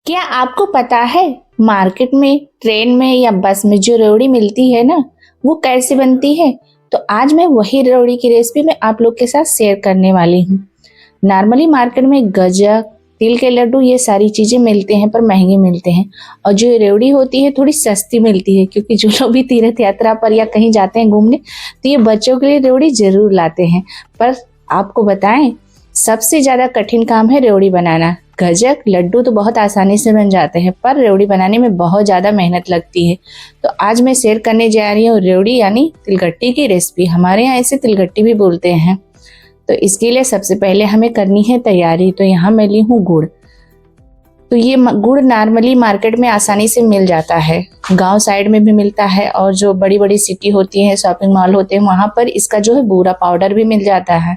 क्या आपको पता है मार्केट में, ट्रेन में या बस में जो रेवड़ी मिलती है ना, वो कैसे बनती है? तो आज मैं वही रेवड़ी की रेसिपी मैं आप लोग के साथ शेयर करने वाली हूँ। नॉर्मली मार्केट में गज्जक, तिल के लड्डू ये सारी चीजें मिलते हैं पर महंगे मिलते हैं। और जो ये रेवड़ी होती है थोड़ी सस्ती मिलती है, क्योंकि जो लोग भी तीर्थ यात्रा पर या कहीं जाते हैं घूमने तो ये बच्चों के लिए रेवड़ी जरूर लाते हैं। पर आपको बताएं, सबसे ज्यादा कठिन काम है रेवड़ी बनाना। गजक लड्डू तो बहुत आसानी से बन जाते हैं, पर रेवड़ी बनाने में बहुत ज़्यादा मेहनत लगती है। तो आज मैं शेयर करने जा रही हूँ रेवड़ी यानी तिलगट्टी की रेसिपी। हमारे यहाँ इसे तिलगट्टी भी बोलते हैं। तो इसके लिए सबसे पहले हमें करनी है तैयारी। तो यहाँ मैं ली हूँ गुड़। तो ये गुड़ नॉर्मली मार्केट में आसानी से मिल जाता है, गांव साइड में भी मिलता है, और जो बड़ी बड़ी सिटी होती है, शॉपिंग मॉल होते हैं, वहाँ पर इसका जो है बूरा पाउडर भी मिल जाता है।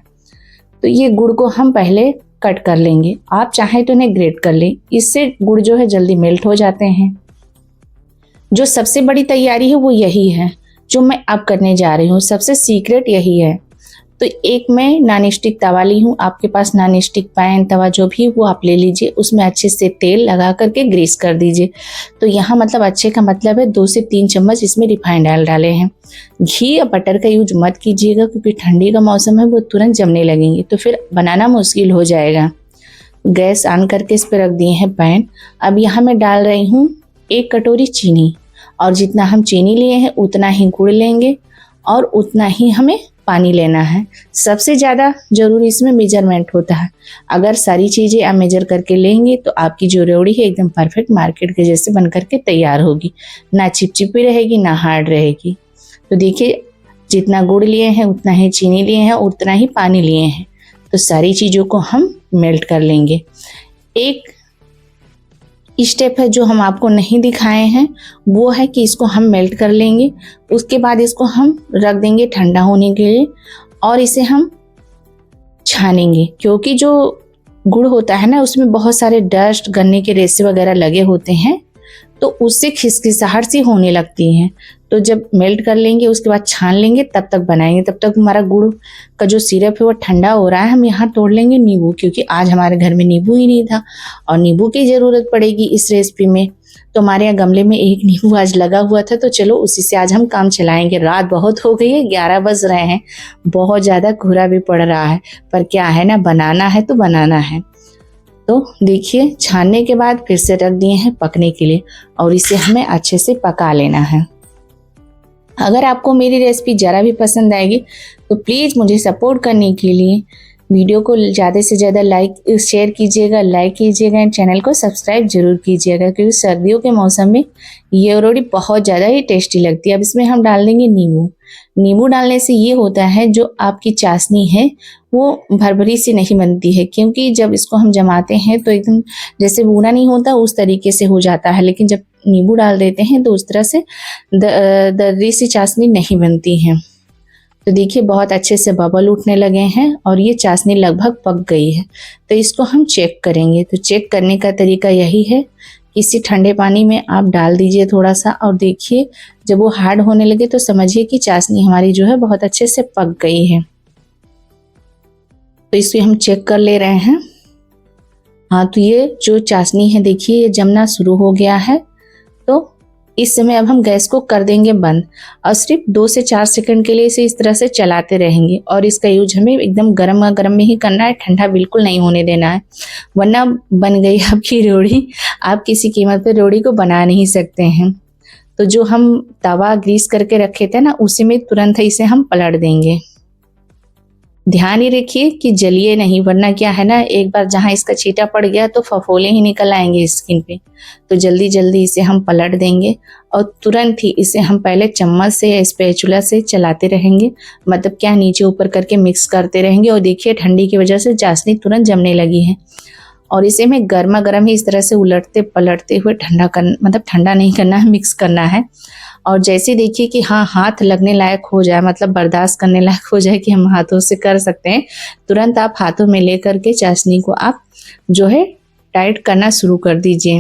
तो ये गुड़ को हम पहले कट कर लेंगे। आप चाहें तो इन्हें ग्रेट कर लें, इससे गुड़ जो है जल्दी मेल्ट हो जाते हैं। जो सबसे बड़ी तैयारी है वो यही है जो मैं अब करने जा रही हूँ। सबसे सीक्रेट यही है। तो एक मैं नॉन स्टिक तवा ली हूँ। आपके पास नॉन स्टिक पैन तवा जो भी वो आप ले लीजिए। उसमें अच्छे से तेल लगा करके ग्रीस कर दीजिए। तो यहाँ मतलब अच्छे का मतलब है 2 से 3 चम्मच इसमें रिफाइंड ऑयल डाले हैं। घी या बटर का यूज मत कीजिएगा, क्योंकि ठंडी का मौसम है, वो तुरंत जमने लगेंगे तो फिर बनाना मुश्किल हो जाएगा। गैस ऑन करके इस पर रख दिए हैं पैन। अब यहाँ मैं डाल रही हूँ 1 कटोरी चीनी, और जितना हम चीनी लिए हैं उतना ही गुड़ लेंगे और उतना ही हमें पानी लेना है। सबसे ज़्यादा जरूरी इसमें मेजरमेंट होता है। अगर सारी चीज़ें आप मेजर करके लेंगे तो आपकी जो रेवड़ी है एकदम परफेक्ट मार्केट के जैसे बन करके तैयार होगी। ना चिपचिपी रहेगी ना हार्ड रहेगी। तो देखिए, जितना गुड़ लिए हैं उतना ही चीनी लिए हैं, उतना ही पानी लिए हैं। तो सारी चीज़ों को हम मेल्ट कर लेंगे। एक स्टेप है जो हम आपको नहीं दिखाए हैं, वो है कि इसको हम मेल्ट कर लेंगे। उसके बाद इसको हम रख देंगे ठंडा होने के लिए, और इसे हम छानेंगे। क्योंकि जो गुड़ होता है ना, उसमें बहुत सारे डस्ट, गन्ने के रेसे वगैरह लगे होते हैं, तो उससे खिसखिसाहट सी होने लगती हैं। तो जब मेल्ट कर लेंगे उसके बाद छान लेंगे, तब तक बनाएंगे। तब तक हमारा गुड़ का जो सिरप है वो ठंडा हो रहा है। हम यहाँ तोड़ लेंगे नींबू, क्योंकि आज हमारे घर में नींबू ही नहीं था और नींबू की ज़रूरत पड़ेगी इस रेसिपी में। तो हमारे यहाँ गमले में एक नींबू आज लगा हुआ था, तो चलो उसी से आज हम काम चलाएंगे। रात बहुत हो गई है, 11 बज रहे हैं, बहुत ज़्यादा कोहरा भी पड़ रहा है, पर क्या है ना, बनाना है तो बनाना है। तो देखिए, छानने के बाद फिर से रख दिए हैं पकने के लिए, और इसे हमें अच्छे से पका लेना है। अगर आपको मेरी रेसिपी ज़रा भी पसंद आएगी तो प्लीज़ मुझे सपोर्ट करने के लिए वीडियो को ज़्यादा से ज़्यादा शेयर कीजिएगा, लाइक कीजिएगा, एंड चैनल को सब्सक्राइब जरूर कीजिएगा, क्योंकि सर्दियों के मौसम में ये रेवड़ी बहुत ज़्यादा ही टेस्टी लगती है। अब इसमें हम डाल देंगे नींबू। नींबू डालने से ये होता है, जो आपकी चाशनी है वो भरभरी सी नहीं बनती है, क्योंकि जब इसको हम जमाते हैं तो एकदम जैसे बूना नहीं होता उस तरीके से हो जाता है, लेकिन जब नींबू डाल देते हैं तो उस तरह से दर्री सी चाशनी नहीं बनती है। तो देखिए, बहुत अच्छे से बबल उठने लगे हैं और ये चाशनी लगभग पक गई है। तो इसको हम चेक करेंगे। तो चेक करने का तरीका यही है, किसी ठंडे पानी में आप डाल दीजिए थोड़ा सा, और देखिए जब वो हार्ड होने लगे तो समझिए कि चाशनी हमारी जो है बहुत अच्छे से पक गई है। तो इसे हम चेक कर ले रहे हैं। हाँ, तो ये जो चाशनी है देखिए ये जमना शुरू हो गया है। तो इस समय अब हम गैस को कर देंगे बंद, और सिर्फ 2 से 4 सेकंड के लिए इसे इस तरह से चलाते रहेंगे। और इसका यूज हमें एकदम गर्म गर्म में ही करना है, ठंडा बिल्कुल नहीं होने देना है, वरना बन गई आपकी रेवड़ी। आप किसी कीमत पे रेवड़ी को बना नहीं सकते हैं। तो जो हम तवा ग्रीस करके रखे थे ना, उसी में तुरंत इसे हम पलट देंगे। ध्यान ही रखिए कि जलिए नहीं, वरना क्या है ना, एक बार जहाँ इसका छींटा पड़ गया तो फफोले ही निकल आएंगे स्किन पे। तो जल्दी जल्दी इसे हम पलट देंगे, और तुरंत ही इसे हम पहले चम्मच से या स्पैचुला से चलाते रहेंगे, मतलब क्या नीचे ऊपर करके मिक्स करते रहेंगे। और देखिए, ठंडी की वजह से चाशनी तुरंत जमने लगी है। और इसे हमें गर्मा गर्म ही इस तरह से उलटते पलटते हुए ठंडा कर, मतलब ठंडा नहीं करना है, मिक्स करना है। और जैसे देखिए कि हाँ, हाथ लगने लायक हो जाए, मतलब बर्दाश्त करने लायक हो जाए कि हम हाथों से कर सकते हैं, तुरंत आप हाथों में लेकर के चाशनी को आप जो है टाइट करना शुरू कर दीजिए।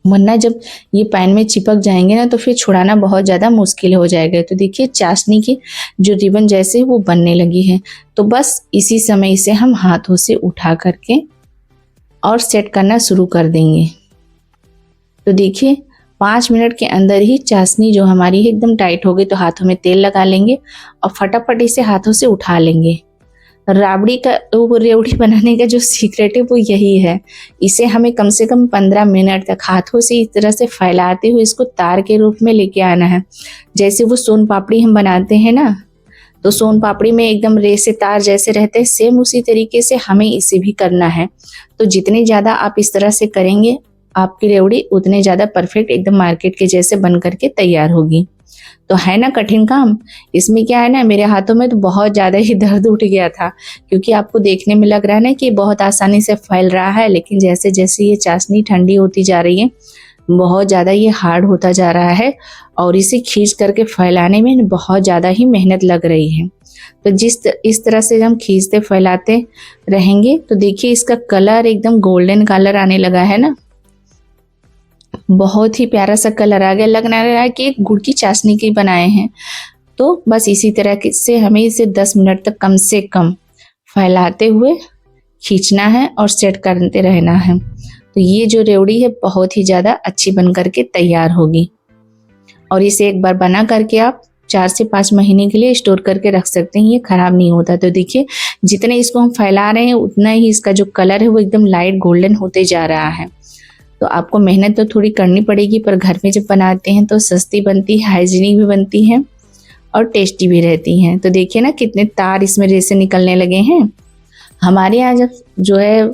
वरना जब ये पैन में चिपक जाएंगे ना, तो फिर छुड़ाना बहुत ज़्यादा मुश्किल हो जाएगा। तो देखिए, चाशनी की जो रिबन जैसे वो बनने लगी है। तो बस इसी समय इसे हम हाथों से उठा करके और सेट करना शुरू कर देंगे। तो देखिए 5 मिनट के अंदर ही चाशनी जो हमारी है एकदम टाइट हो गई। तो हाथों में तेल लगा लेंगे और फटाफट इसे हाथों से उठा लेंगे। राबड़ी का वो रेवड़ी बनाने का जो सीक्रेट है वो यही है। इसे हमें कम से कम 15 मिनट तक हाथों से इस तरह से फैलाते हुए इसको तार के रूप में लेके आना है। जैसे वो सोन पापड़ी हम बनाते हैं ना, तो सोन पापड़ी में एकदम रेशेदार जैसे रहते हैं, सेम उसी तरीके से हमें इसे भी करना है। तो जितने ज़्यादा आप इस तरह से करेंगे आपकी रेवड़ी उतने ज़्यादा परफेक्ट एकदम मार्केट के जैसे बन करके तैयार होगी। तो है ना कठिन काम। इसमें क्या है ना, मेरे हाथों में तो बहुत ज़्यादा ही दर्द उठ गया था, क्योंकि आपको देखने में लग रहा है ना कि बहुत आसानी से फैल रहा है, लेकिन जैसे जैसे ये चाशनी ठंडी होती जा रही है बहुत ज़्यादा ये हार्ड होता जा रहा है और इसे खींच करके फैलाने में बहुत ज़्यादा ही मेहनत लग रही है। तो इस तरह से हम खींचते फैलाते रहेंगे तो देखिए इसका कलर एकदम गोल्डन कलर आने लगा है ना, बहुत ही प्यारा सा कलर आ गया। लग रहा है कि एक गुड़ की चाशनी की बनाए हैं। तो बस इसी तरह से हमें इसे 10 मिनट तक कम से कम फैलाते हुए खींचना है और सेट करते रहना है। तो ये जो रेवड़ी है बहुत ही ज़्यादा अच्छी बन करके तैयार होगी और इसे एक बार बना करके आप 4 से 5 महीने के लिए स्टोर करके रख सकते हैं, ये खराब नहीं होता। तो देखिए जितने इसको हम फैला रहे हैं उतना ही इसका जो कलर है वो एकदम लाइट गोल्डन होते जा रहा है। तो आपको मेहनत तो थोड़ी करनी पड़ेगी, पर घर में जब बनाते हैं तो सस्ती बनती है, हाइजीनिक भी बनती है और टेस्टी भी रहती हैं। तो देखिए ना कितने तार इसमें रेसे निकलने लगे हैं। हमारे यहाँ जब जो है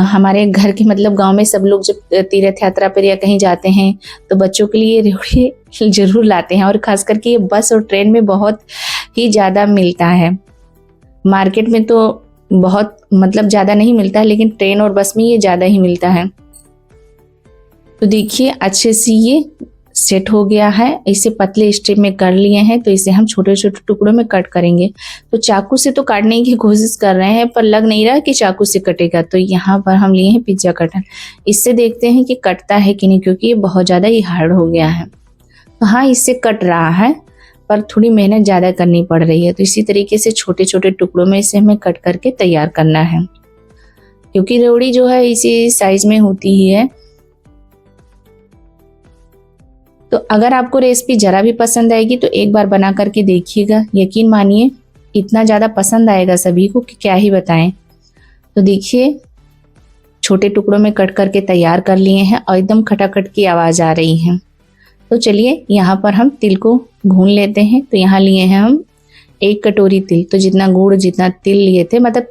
हमारे घर के मतलब गांव में सब लोग जब तीर्थ यात्रा पर या कहीं जाते हैं तो बच्चों के लिए रेवड़ी जरूर लाते हैं, और खास करके ये बस और ट्रेन में बहुत ही ज़्यादा मिलता है। मार्केट में तो बहुत मतलब ज़्यादा नहीं मिलता है, लेकिन ट्रेन और बस में ये ज़्यादा ही मिलता है। तो देखिए अच्छे से ये सेट हो गया है। इसे पतले स्ट्रिप में कर लिए हैं, तो इसे हम छोटे छोटे टुकड़ों में कट करेंगे। तो चाकू से तो काटने की कोशिश कर रहे हैं पर लग नहीं रहा कि चाकू से कटेगा। तो यहाँ पर हम लिए हैं पिज्जा कटर, इससे देखते हैं कि कटता है कि नहीं, क्योंकि ये बहुत ज़्यादा ही हार्ड हो गया है। तो हाँ इससे कट रहा है पर थोड़ी मेहनत ज़्यादा करनी पड़ रही है। तो इसी तरीके से छोटे छोटे टुकड़ों में इसे हमें कट करके तैयार करना है, क्योंकि रेवड़ी जो है इसी साइज में होती ही है। तो अगर आपको रेसिपी ज़रा भी पसंद आएगी तो एक बार बना करके देखिएगा, यकीन मानिए इतना ज़्यादा पसंद आएगा सभी को कि क्या ही बताएं। तो देखिए छोटे टुकड़ों में कट करके तैयार कर लिए हैं और एकदम खटाखट की आवाज़ आ रही है। तो चलिए यहाँ पर हम तिल को भून लेते हैं। तो यहाँ लिए हैं हम 1 कटोरी तिल। तो जितना गुड़ जितना तिल लिए थे, मतलब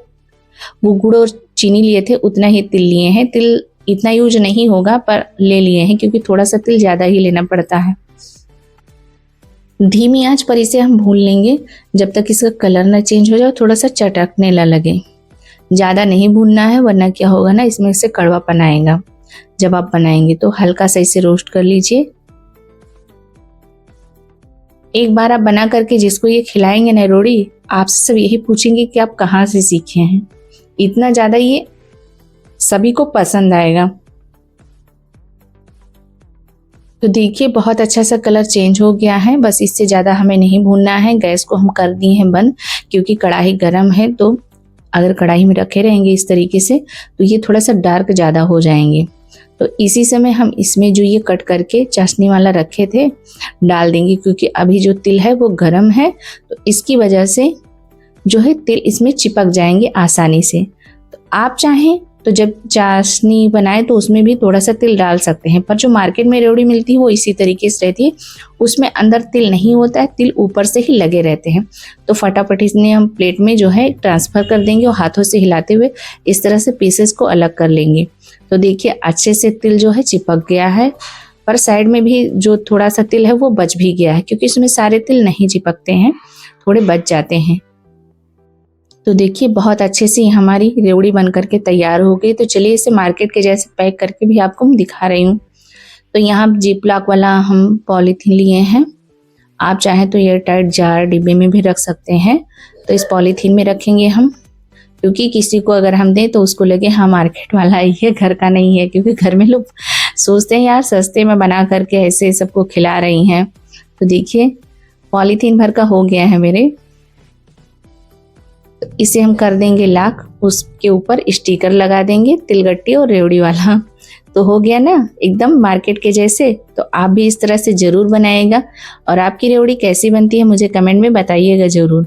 वो गुड़ और चीनी लिए थे उतना ही तिल लिए हैं। तिल इतना यूज नहीं होगा पर ले लिए हैं, क्योंकि थोड़ा सा तिल ज़्यादा ही लेना पड़ता है। धीमी आंच पर इसे हम भून लेंगे जब तक इसका कलर ना चेंज हो जाए, थोड़ा सा चटकने ना लगे। ज़्यादा नहीं भूनना है, वरना क्या होगा ना इसमें से कड़वापन आएगा जब आप बनाएंगे। तो हल्का सा इसे रोस्ट कर लीजिए। एक बार आप बना करके जिसको ये खिलाएंगे ना रेवड़ी, आपसे सब यही पूछेंगे कि आप कहाँ से सीखे हैं। इतना ज़्यादा ये सभी को पसंद आएगा। तो देखिए बहुत अच्छा सा कलर चेंज हो गया है। बस इससे ज़्यादा हमें नहीं भूनना है। गैस को हम कर दिए हैं बंद, क्योंकि कढ़ाई गर्म है। तो अगर कढ़ाई में रखे रहेंगे इस तरीके से तो ये थोड़ा सा डार्क ज़्यादा हो जाएंगे। तो इसी समय हम इसमें जो ये कट करके चाशनी वाला रखे थे डाल देंगे, क्योंकि अभी जो तिल है वो गर्म है, तो इसकी वजह से जो है तिल इसमें चिपक जाएंगे आसानी से। तो आप चाहें तो जब चाशनी बनाए तो उसमें भी थोड़ा सा तिल डाल सकते हैं, पर जो मार्केट में रेवड़ी मिलती है वो इसी तरीके से रहती है, उसमें अंदर तिल नहीं होता है, तिल ऊपर से ही लगे रहते हैं। तो फटाफट इसने हम प्लेट में जो है ट्रांसफ़र कर देंगे और हाथों से हिलाते हुए इस तरह से पीसेस को अलग कर लेंगे। तो देखिए अच्छे से तिल जो है चिपक गया है, पर साइड में भी जो थोड़ा सा तिल है वो बच भी गया है, क्योंकि इसमें सारे तिल नहीं चिपकते हैं, थोड़े बच जाते हैं। तो देखिए बहुत अच्छे से हमारी रेवड़ी बन करके तैयार हो गई। तो चलिए इसे मार्केट के जैसे पैक करके भी आपको मैं दिखा रही हूँ। तो यहाँ जिप लॉक वाला हम पॉलीथीन लिए हैं। आप चाहें तो एयर टाइट जार डिब्बे में भी रख सकते हैं। तो इस पॉलीथीन में रखेंगे हम, क्योंकि किसी को अगर हम दें तो उसको लगे हाँ मार्केट वाला ही है, घर का नहीं है। क्योंकि घर में लोग सोचते हैं यार सस्ते में बना करके ऐसे सबको खिला रही हैं। तो देखिए पॉलीथीन भर का हो गया है मेरे। इसे हम कर देंगे लॉक, उसके ऊपर स्टिकर लगा देंगे तिलगट्टी और रेवड़ी वाला। तो हो गया ना एकदम मार्केट के जैसे। तो आप भी इस तरह से ज़रूर बनाइएगा और आपकी रेवड़ी कैसी बनती है मुझे कमेंट में बताइएगा ज़रूर,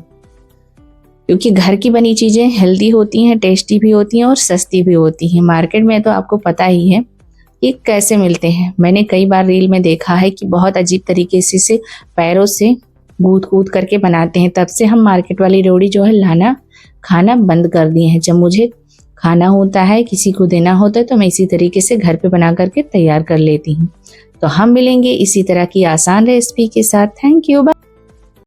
क्योंकि घर की बनी चीज़ें हेल्दी होती हैं, टेस्टी भी होती हैं और सस्ती भी होती हैं। मार्केट में तो आपको पता ही है कि कैसे मिलते हैं। मैंने कई बार रील में देखा है कि बहुत अजीब तरीके से पैरों से गूंथ कूद करके बनाते हैं। तब से हम मार्केट वाली रेवड़ी जो है लाना खाना बंद कर दिए हैं। जब मुझे खाना होता है, किसी को देना होता है, तो मैं इसी तरीके से घर पे बना करके तैयार कर लेती हूँ। तो हम मिलेंगे इसी तरह की आसान रेसिपी के साथ। Thank you.